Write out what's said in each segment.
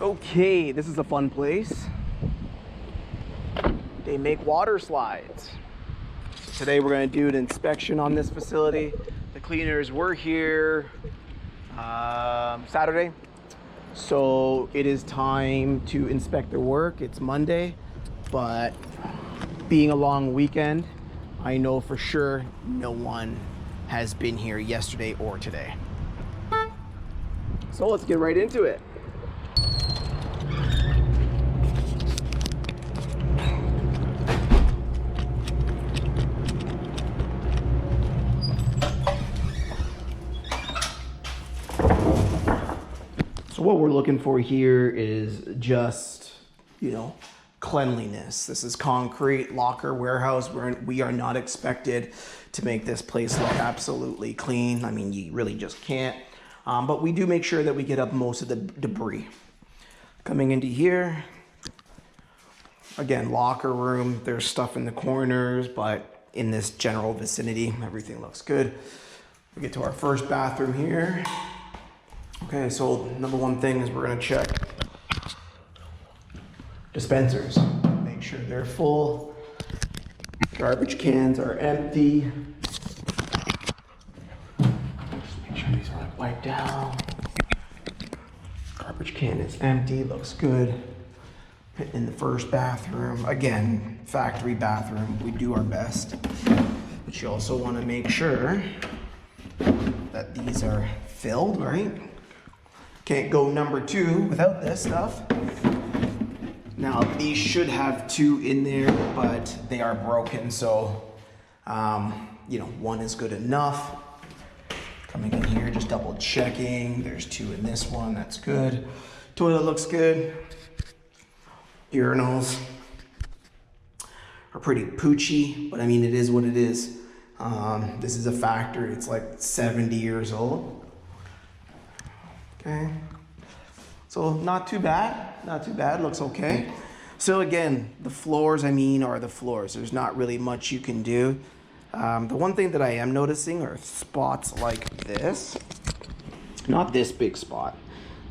Okay, this is a fun place. They make water slides. So today we're going to do an inspection on this facility. The cleaners were here Saturday, so it is time to inspect their work. It's Monday, but being a long weekend, I know for sure no one has been here yesterday or today. So let's get right into it. So what we're looking for here is just, cleanliness. This is concrete, locker, warehouse. We are not expected to make this place look absolutely clean. I mean, you really just can't. But we do make sure that we get up most of the debris. Coming into here, again, locker room. There's stuff in the corners, but in this general vicinity, everything looks good. We get to our first bathroom here. Okay, so number one thing is we're gonna check dispensers. Make sure they're full. Garbage cans are empty. Just make sure these are wiped down. Garbage can is empty, looks good. In the first bathroom, again, factory bathroom, we do our best. But you also wanna make sure that these are filled, right? Can't go number 2 without this stuff. Now, these should have 2 in there, but they are broken, so, one is good enough. Coming in here, just double checking. There's 2 in this one, that's good. Toilet looks good. Urinals are pretty poochy, but I mean, it is what it is. This is a factory, it's like 70 years old. Okay, so not too bad, looks okay. So again, the floors, are the floors. There's not really much you can do. The one thing that I am noticing are spots like this. Not this big spot,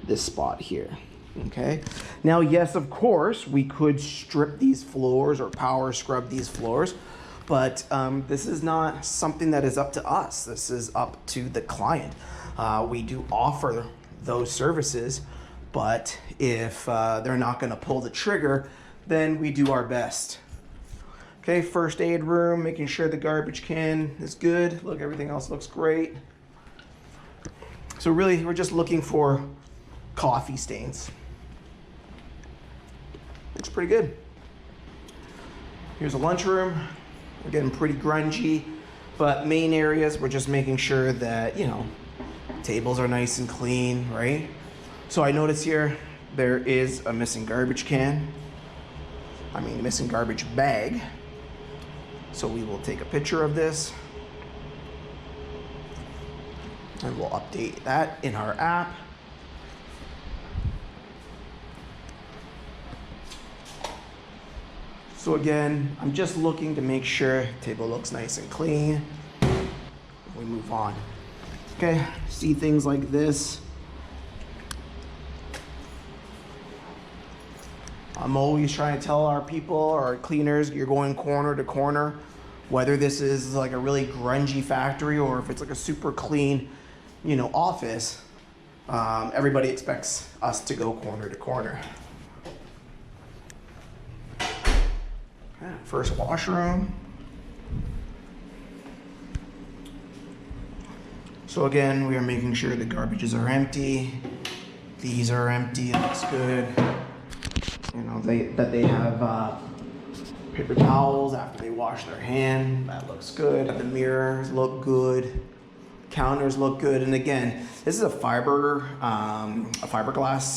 this spot here, okay? Now, yes, of course, we could strip these floors or power scrub these floors, but this is not something that is up to us. This is up to the client. We do offer those services, but if they're not going to pull the trigger, then we do our best. Okay, first aid room, making sure the garbage can is good. Look, everything else looks great. So really, we're just looking for coffee stains. Looks pretty good. Here's a lunchroom. We're getting pretty grungy, but main areas, we're just making sure that, tables are nice and clean, right? So I notice here, there is a missing garbage can. Missing garbage bag. So we will take a picture of this and we'll update that in our app. So again, I'm just looking to make sure the table looks nice and clean. We move on. Okay, see things like this. I'm always trying to tell our people, our cleaners, you're going corner to corner, whether this is like a really grungy factory or if it's like a super clean, office. Everybody expects us to go corner to corner. Okay, first washroom. So again, we are making sure the garbages are empty. These are empty, it looks good. They have paper towels after they wash their hand. That looks good. The mirrors look good. Counters look good. And again, this is a fiberglass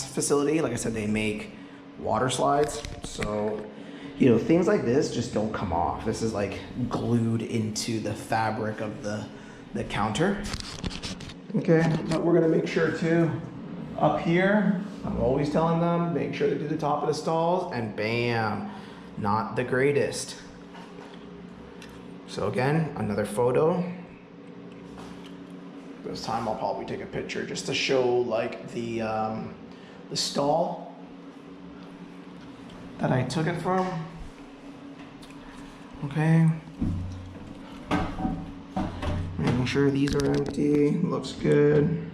facility. Like I said, they make water slides. So, things like this just don't come off. This is like glued into the fabric of the counter. Okay, but we're gonna make sure too, up here, I'm always telling them, make sure to do the top of the stalls, and bam, not the greatest. So again, another photo. This time I'll probably take a picture just to show like the stall that I took it from. Okay. Making sure these are empty. Looks good.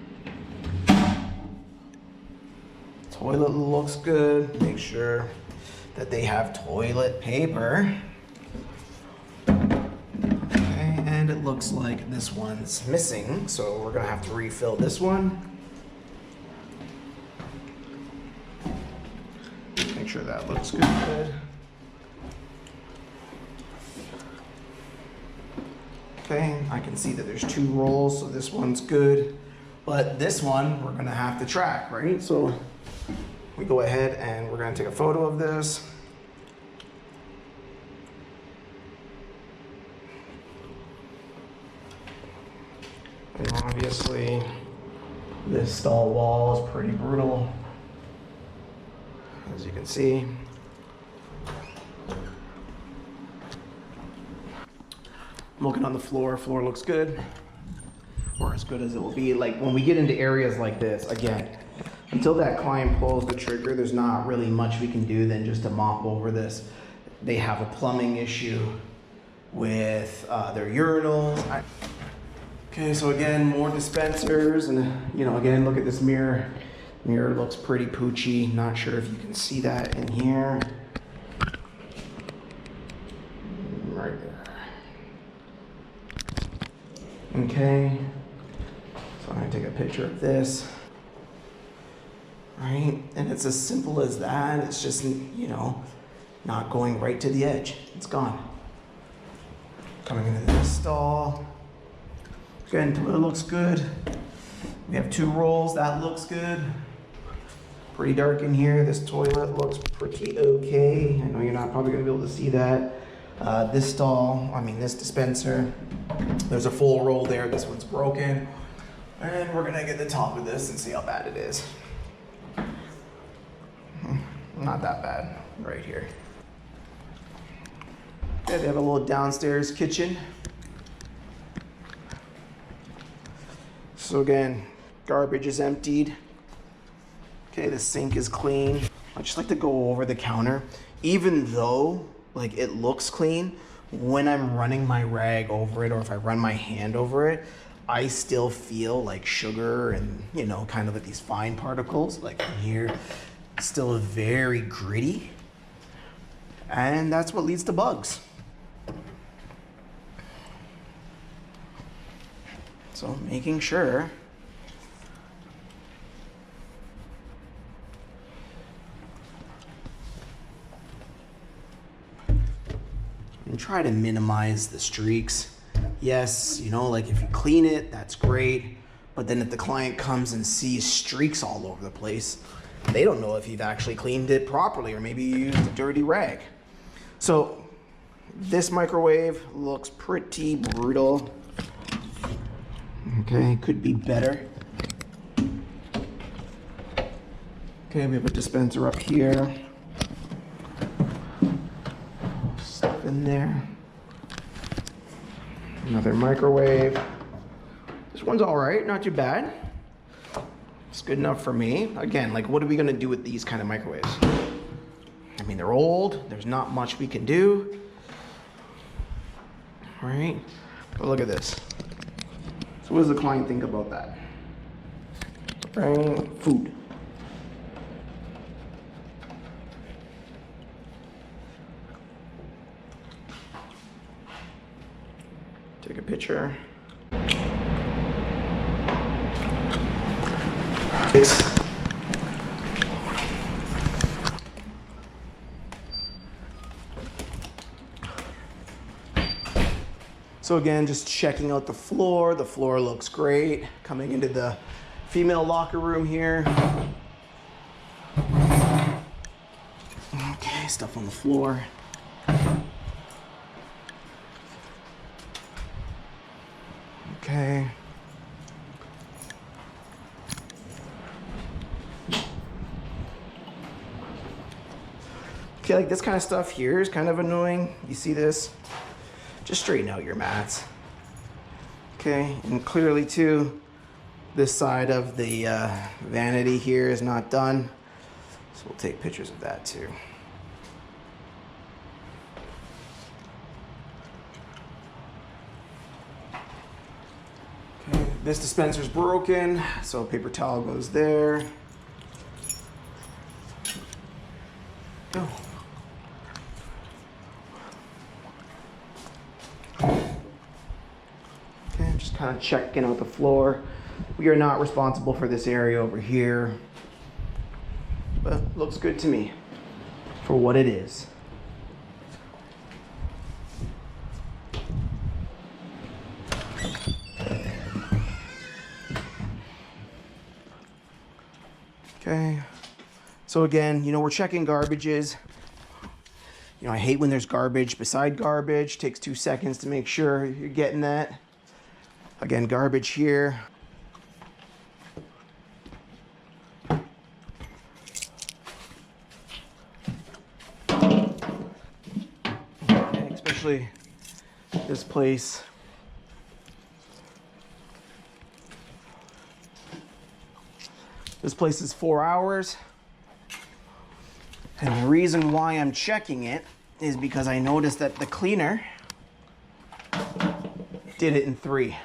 Toilet looks good. Make sure that they have toilet paper. Okay, and it looks like this one's missing, so we're gonna have to refill this one. Make sure that looks good. Okay, I can see that there's 2 rolls, so this one's good. But this one, we're gonna have to track, right? So we go ahead and we're gonna take a photo of this. And obviously, this stall wall is pretty brutal, as you can see. I'm looking on the floor. Floor looks good, or as good as it will be. Like when we get into areas like this, again, until that client pulls the trigger, there's not really much we can do than just to mop over this. They have a plumbing issue with their urinals. Okay, so again, more dispensers, and you know, again, look at this mirror. Mirror looks pretty poochy. Not sure if you can see that in here. Right there. Okay, so I'm gonna take a picture of this. Right, and it's as simple as that. It's just, you know, not going right to the edge. It's gone. Coming into this stall. Again, toilet looks good. We have 2 rolls, that looks good. Pretty dark in here. This toilet looks pretty okay. I know you're not probably gonna be able to see that. This stall, this dispenser, there's a full roll there. This one's broken. And we're gonna get the top of this and see how bad it is. Not that bad, right here. Okay, they have a little downstairs kitchen. So again, garbage is emptied. Okay, the sink is clean. I just like to go over the counter. Even though, like, it looks clean, when I'm running my rag over it, or if I run my hand over it, I still feel like sugar and, you know, kind of like these fine particles, like in here. It's still very gritty. And that's what leads to bugs. So making sure and try to minimize the streaks. Yes, you know, like if you clean it, that's great. But then if the client comes and sees streaks all over the place, they don't know if you've actually cleaned it properly, or maybe you used a dirty rag. So this microwave looks pretty brutal. Okay, could be better. Okay, we have a dispenser up here. Stuff in there. Another microwave. This one's all right, not too bad. It's good enough for me. Again, like, what are we gonna do with these kind of microwaves? I mean, they're old. There's not much we can do. All right, but look at this. So what does the client think about that? Right, food. Take a picture. So again, just checking out the floor. The floor looks great. Coming into the female locker room here. Okay, stuff on the floor. Okay. Okay, like this kind of stuff here is kind of annoying. You see this? Just straighten out your mats. Okay, and clearly too, this side of the vanity here is not done. So we'll take pictures of that too. This dispenser's broken, so paper towel goes there. Go. Okay, just kind of checking out the floor. We are not responsible for this area over here, but looks good to me for what it is. Okay, so again, you know, we're checking garbages. You know, I hate when there's garbage beside garbage. Takes 2 seconds to make sure you're getting that. Again, garbage here. Okay, especially this place. This place is 4 hours. And the reason why I'm checking it is because I noticed that the cleaner did it in 3.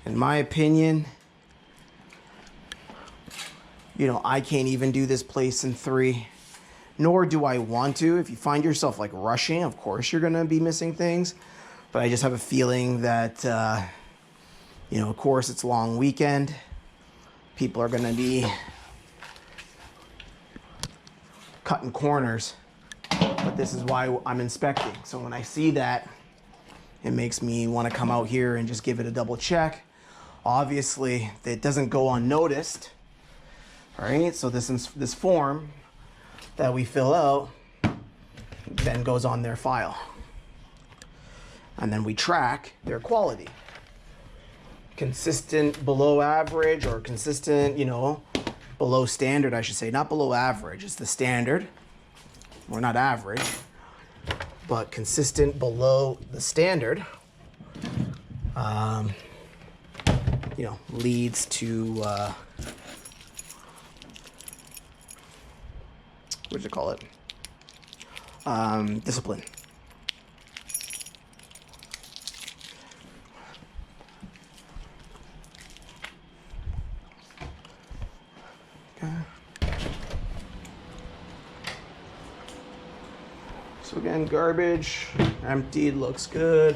In my opinion, you know, I can't even do this place in 3, nor do I want to. If you find yourself like rushing, of course you're gonna be missing things, but I just have a feeling that, you know, of course it's a long weekend. People are gonna be cutting corners, but this is why I'm inspecting. So when I see that, it makes me want to come out here and just give it a double check. Obviously, it doesn't go unnoticed, right? So this form that we fill out then goes on their file. And then we track their quality. Consistent below average, or consistent, you know, below standard, I should say. Not below average, it's the standard. We're not average, but consistent below the standard, you know, leads to, what do you call it? Discipline. Okay. So again, garbage emptied, looks good.